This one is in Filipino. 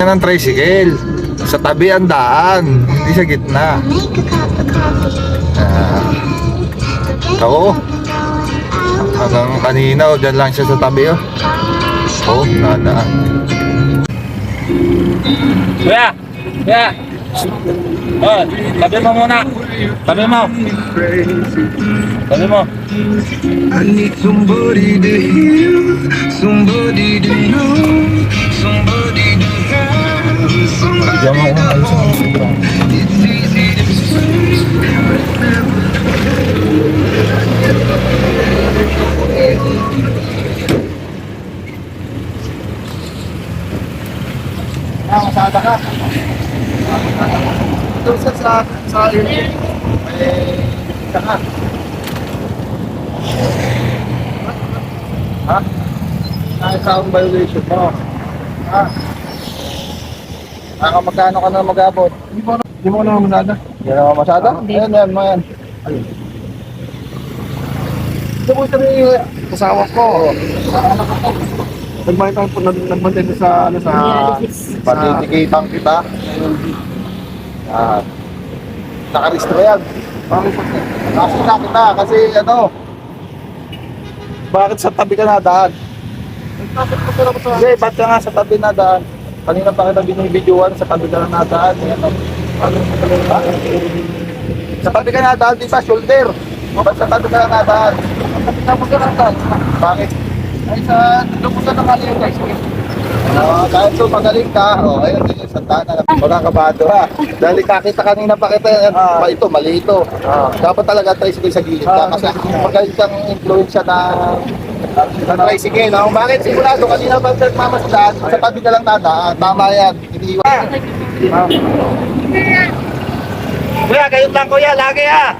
ng tricycle. Sa tabi ang daan, hindi sa gitna. Oo. Hanggang kanina, dyan lang siya sa tabi. Oo, nadaan. Kuya! Kuya! Oh, tabi mo muna. Tabi mo. Tabi mo. I need somebody to hear, somebody to know, somebody to have, somebody Diyan mo kung ayos ang sobrang. it's easy to say, but never. Masada ka. Doon sa airport. Saka. Ha? Naka-sound violation mo. Ha? Magkano ka na mag-abot? Hindi mo na masada. Hindi na masada? Ayan, yan. Ito mo sabi kasawa ko. Nagmantay sa patitikitan kita. Nakaristro yan. Nakita kita kasi bakit sa tabi ka nadaan? Hindi, ba't ka nga sa tabi nadaan? Kanina pa kita binibidyoan, sa tabi ka na nadaan. Sa tabi ka nadaan, di ba? Shoulder. Ba't sa tabi ka na nadaan? Tapos ka nadaan. Bakit? Ay sa lumusan ng kaliyo guys. Kahit so magaling ka, ayun din yung Santana. Magkakabado ha. Dahil kakita kanina pa kita, ito, mali ito. Dapat talaga tricycle sa gilid ka kasi magaling kang influensya na tricycle. Bakit sigurado kanina pa sa mamasdan, sa tabi ka lang nadaan. Tama yan. Iniiwan. Kuya, kayo lang kuya, lagi ah.